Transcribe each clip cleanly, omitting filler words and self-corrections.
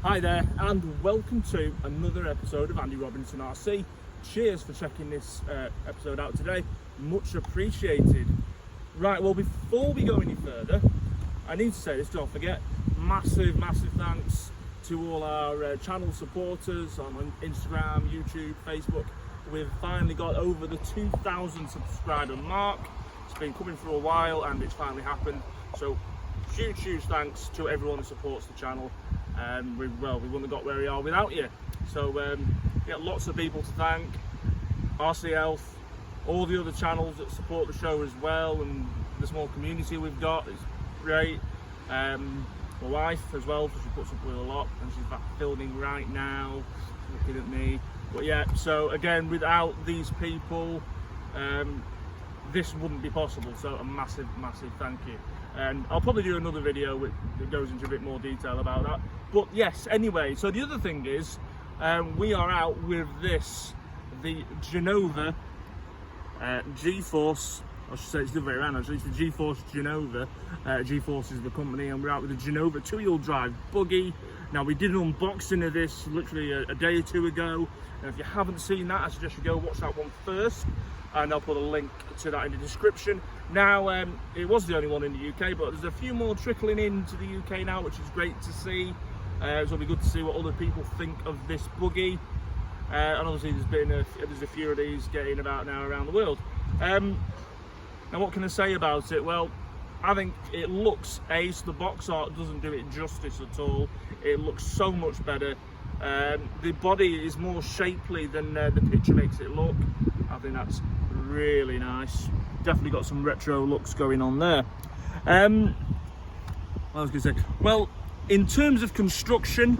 Hi there, and welcome to another episode of Andy Robinson RC. Cheers for checking this episode out today, much appreciated. Right, well, before we go any further, I need to say this, don't forget, massive thanks to all our channel supporters on Instagram, YouTube, Facebook. We've finally got over the 2,000 subscriber mark. It's been coming for a while and it's finally happened. So huge thanks to everyone who supports the channel. We wouldn't have got where we are without you. So yeah, lots of people to thank. RC Health, all the other channels that support the show as well, and the small community we've got is great. My wife as well, because she puts up with a lot, and she's back filming right now, looking at me. But yeah, so again, without these people, this wouldn't be possible. So a massive thank you. And I'll probably do another video that goes into a bit more detail about that. But yes, anyway, so the other thing is, we are out with the Genova G-Force, I should say it's the other way around actually, it's the g-forcegenova. G-Force is the company, and we're out with the Genova two-wheel drive buggy. Now, we did an unboxing of this literally a day or two ago, and if you haven't seen that, I suggest you go watch that one first, and I'll put a link to that in the description. Now, it was the only one in the UK, but there's a few more trickling into the UK now, which is great to see. It'll be good to see what other people think of this buggy. And obviously there's a few of these getting about now around the world. Now, what can I say about it? Well, I think it looks ace. The box art doesn't do it justice at all. It looks so much better. The body is more shapely than the picture makes it look. I think that's really nice. Definitely got some retro looks going on there. What I was going to say, well, in terms of construction,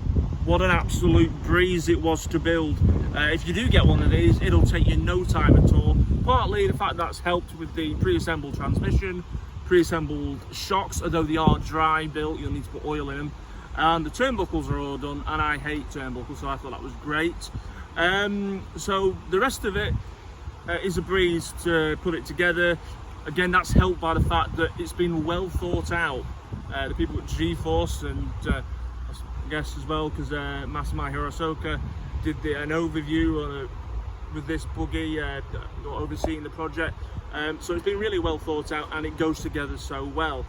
what an absolute breeze it was to build. If you do get one of these, it'll take you no time at all. Partly the fact that's helped with the pre-assembled transmission, pre-assembled shocks, although they are dry built, you'll need to put oil in them. And the turnbuckles are all done, and I hate turnbuckles, so I thought that was great. So the rest of it is a breeze to put it together. Again, that's helped by the fact that it's been well thought out. The people at G-Force, and I guess as well, because Masami Hirosoka did an overview with this buggy, overseeing the project. So it's been really well thought out, and it goes together so well.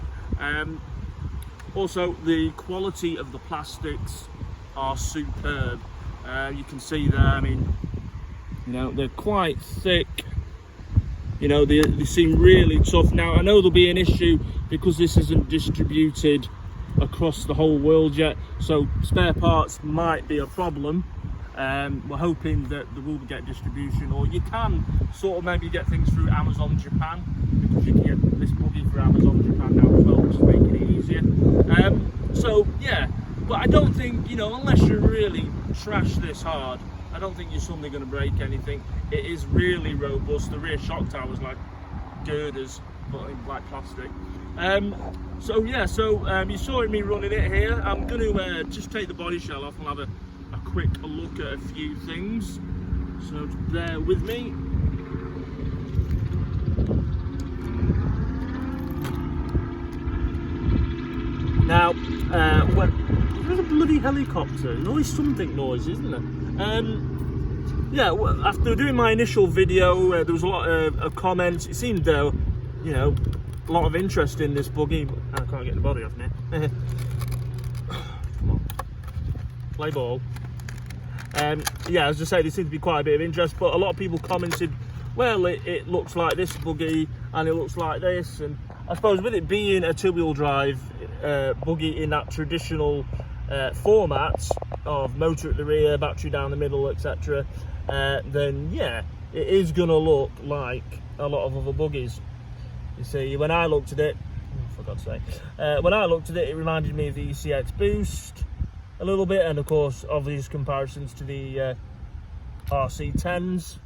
Also, the quality of the plastics are superb. You can see there, I mean, you know, they're quite thick. You know, they seem really tough. Now, I know there'll be an issue because this isn't distributed across the whole world yet, so spare parts might be a problem. We're hoping that there will get distribution, or you can sort of maybe get things through Amazon Japan, because you can get this buggy for Amazon Japan now as well, which is making it easier. So yeah, but I don't think, you know, unless you really trash this hard, I don't think you're suddenly going to break anything. It is really robust. The rear shock tower is like girders, but in black plastic. So yeah, you saw me running it here. I'm going to just take the body shell off and have a quick look at a few things. So bear with me. Now, there's a bloody helicopter. There's always something noisy, isn't there? Yeah, after doing my initial video, there was a lot of comments. It seemed, you know, a lot of interest in this buggy. I can't get the body off now. Come on, play ball. Yeah, as I say, there seemed to be quite a bit of interest, but a lot of people commented, well, it looks like this buggy, and it looks like this, and I suppose with it being a two-wheel drive buggy in that traditional format of motor at the rear, battery down the middle, etc., then yeah, it is going to look like a lot of other buggies. You see, when I looked at it, for God's sake, when I looked at it, it reminded me of the ECX Boost a little bit, and of course obvious comparisons to the RC10s,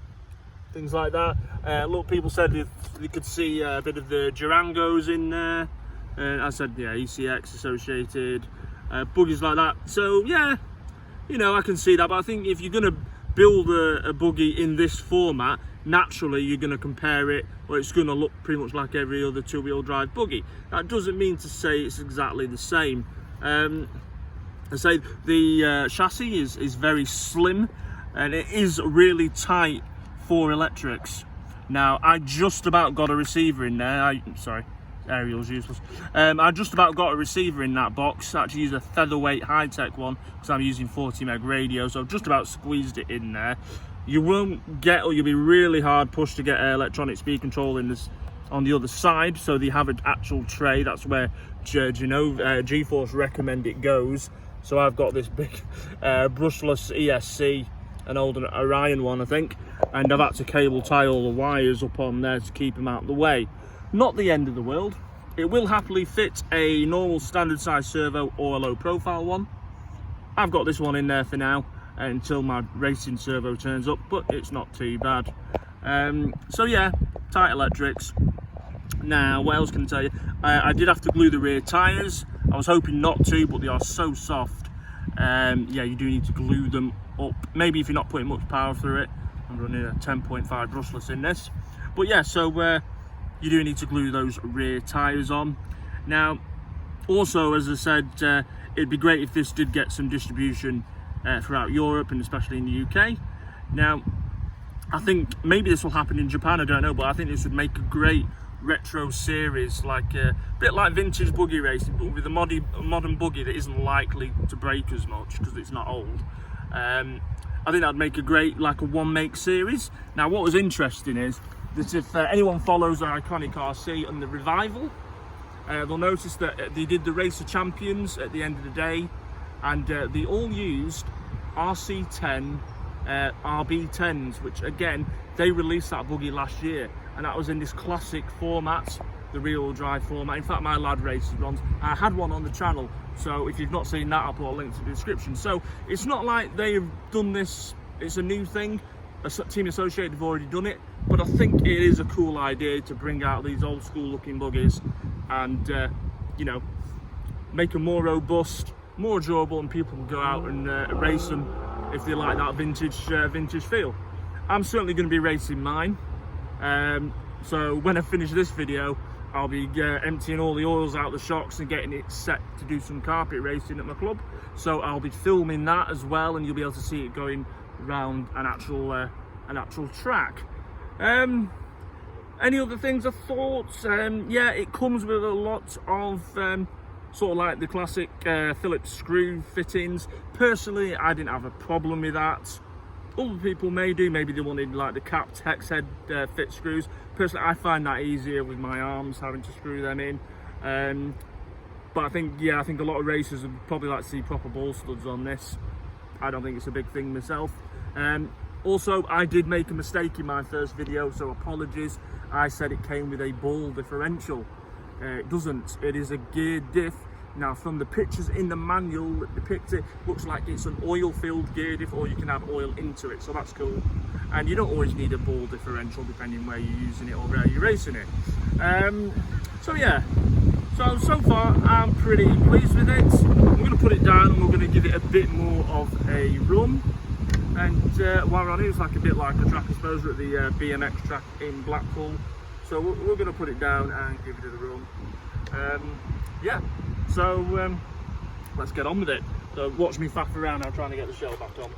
things like that. A lot of people said they could see a bit of the Durangos in there, and I said, yeah, ECX associated buggies like that. So yeah, you know, I can see that, but I think if you're going to build a buggy in this format, naturally you're going to compare it, or it's going to look pretty much like every other two-wheel drive buggy. That doesn't mean to say it's exactly the same. I say the chassis is very slim, and it is really tight for electrics. Now, I just about got a receiver in there. Sorry, aerial's useless. I just about got a receiver in that box. I actually used a featherweight high-tech one because I'm using 40 meg radio, so I've just about squeezed it in there. You won't get, or you'll be really hard pushed to get electronic speed control in this on the other side. So they have an actual tray. That's where Genova, G-Force recommend it goes. So I've got this big brushless ESC, an old Orion one, I think, and I've had to cable tie all the wires up on there to keep them out of the way. Not the end of the world. It will happily fit a normal standard size servo or a low profile one. I've got this one in there for now until my racing servo turns up, but it's not too bad. So yeah, tight electrics. Now, what else can I tell you? I did have to glue the rear tyres. I was hoping not to, but they are so soft. Yeah, you do need to glue them up. Maybe if you're not putting much power through it. I'm running a 10.5 brushless in this. But yeah, so you do need to glue those rear tyres on. Now, also, as I said, it'd be great if this did get some distribution throughout Europe and especially in the UK. Now, I think maybe this will happen in Japan, I don't know, but I think this would make a great retro series, like a bit like vintage buggy racing, but with a modern buggy that isn't likely to break as much because it's not old. I think that'd make a great, like a one make series. Now, what was interesting is that if anyone follows our iconic RC and the revival, they'll notice that they did the Race of Champions at the end of the day, and they all used RC10 RB10s, which again, they released that buggy last year, and that was in this classic format, the rear-wheel drive format. In fact, my lad races ones. I had one on the channel, so if you've not seen that, I'll put a link to the description. So it's not like they've done this, it's a new thing. Team Associated have already done it, but I think it is a cool idea to bring out these old school looking buggies and you know, make them more robust, more durable, and people can go out and race them if they like that vintage feel. I'm certainly going to be racing mine, so when I finish this video, I'll be emptying all the oils out the shocks and getting it set to do some carpet racing at my club. So I'll be filming that as well, and you'll be able to see it going around an actual track. Any other things I thought? Yeah, it comes with a lot of sort of like the classic Phillips screw fittings. Personally, I didn't have a problem with that. Other people may do, maybe they wanted like the capped hex head fit screws. Personally, I find that easier with my arms, having to screw them in. But I think a lot of racers would probably like to see proper ball studs on this. I don't think it's a big thing myself. Also, I did make a mistake in my first video, so apologies. I said it came with a ball differential. It doesn't, it is a geared diff. Now, from the pictures in the manual that depict it, looks like it's an oil-filled gear diff, or you can have oil into it, so that's cool. And you don't always need a ball differential depending where you're using it or where you're racing it. So yeah, so far I'm pretty pleased with it. I'm going to put it down and we're going to give it a bit more of a run. And while we're on it, it's like a bit like a track exposure at the BMX track in Blackpool. So we're going to put it down and give it a run. Yeah, so let's get on with it. So watch me faff around. I'm trying to get the shell back on.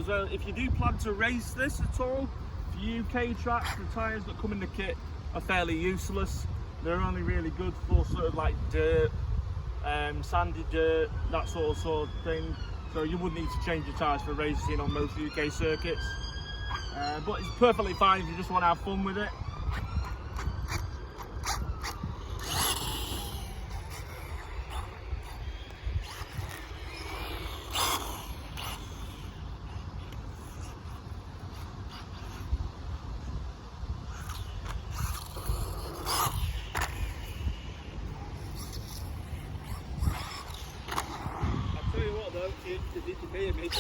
So if you do plan to race this at all, for UK tracks, the tyres that come in the kit are fairly useless. They're only really good for sort of like dirt, sandy dirt, that sort of thing. So you wouldn't need to change your tyres for racing on most UK circuits. But it's perfectly fine if you just want to have fun with it. as you can hear me. It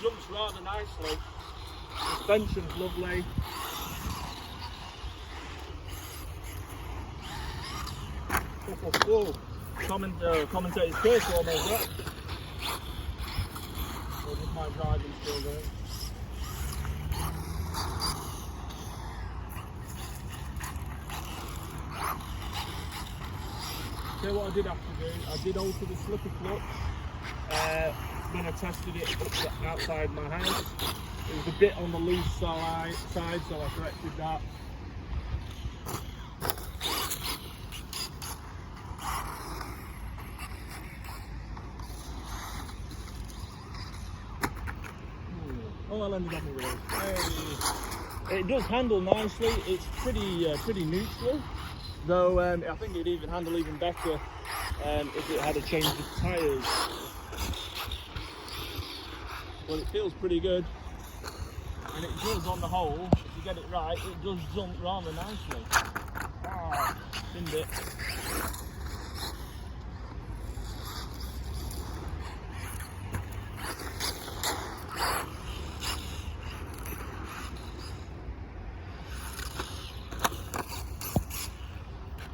jumps rather nicely. Suspension's lovely. Whoa. Commentator's curse almost up. Or just my driving still going. So what I did have to do, I did alter the slipper clutch when I tested it outside my house. It was a bit on the loose side, so I corrected that. Oh, I'll end it up in reverse. It does handle nicely. It's pretty neutral, though I think it'd even handle even better if it had a change of tyres. But it feels pretty good, and it does, on the whole, if you get it right, it does jump rather nicely. Ah, pinned it.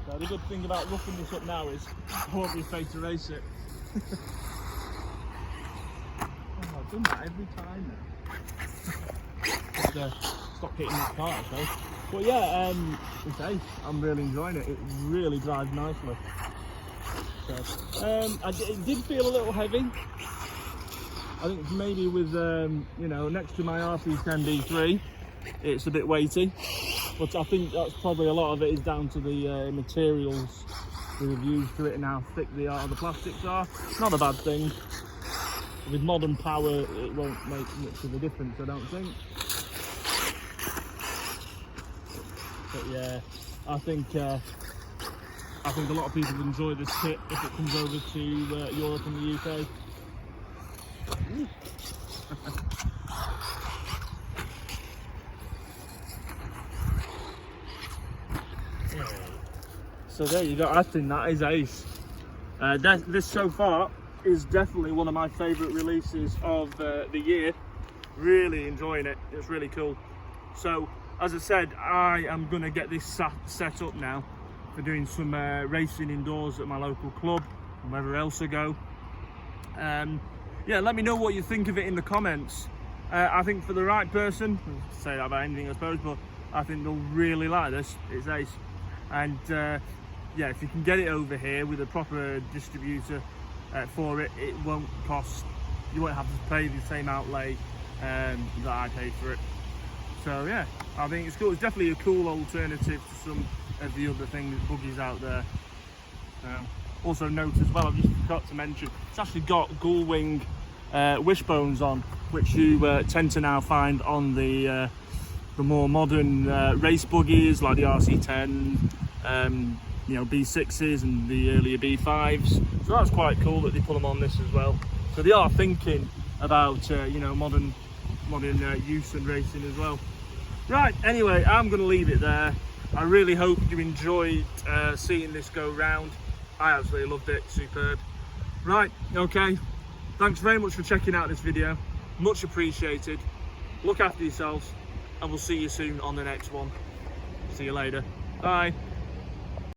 So the good thing about roughing this up now is I won't be afraid to race it. I've done that every time now. Stop hitting that car, okay? But yeah, it's ace. I'm really enjoying it. It really drives nicely. So, it did feel a little heavy. I think maybe with you know, next to my RC10 D3, it's a bit weighty. But I think that's probably a lot of it is down to the materials that have used to it and how thick the plastics are. Not a bad thing. With modern power, it won't make much of a difference, I don't think. But yeah, I think a lot of people enjoy this kit if it comes over to Europe and the UK. So there you go. I think that is ace. This so far is definitely one of my favourite releases of the year. Really enjoying it. It's really cool. So as I said, I am going to get this set up now for doing some racing indoors at my local club and wherever else I go. Yeah, let me know what you think of it in the comments. I think for the right person, I'll say that about anything I suppose, but I think they'll really like this. It's ace. And yeah, if you can get it over here with a proper distributor for it, it won't cost, you won't have to pay the same outlay that I paid for it. So yeah, I think it's cool. It's definitely a cool alternative to some of the other things, buggies out there. Also note as well, I've just forgot to mention, it's actually got gull wing wishbones on, which you tend to now find on the more modern race buggies like the RC10, you know, B6s and the earlier B5s. So that's quite cool that they put them on this as well. So they are thinking about you know, modern use and racing as well. Right, anyway, I'm going to leave it there. I really hope you enjoyed seeing this go round. I absolutely loved it. Superb. Right, okay, thanks very much for checking out this video. Much appreciated. Look after yourselves, and we'll see you soon on the next one. See you later. Bye.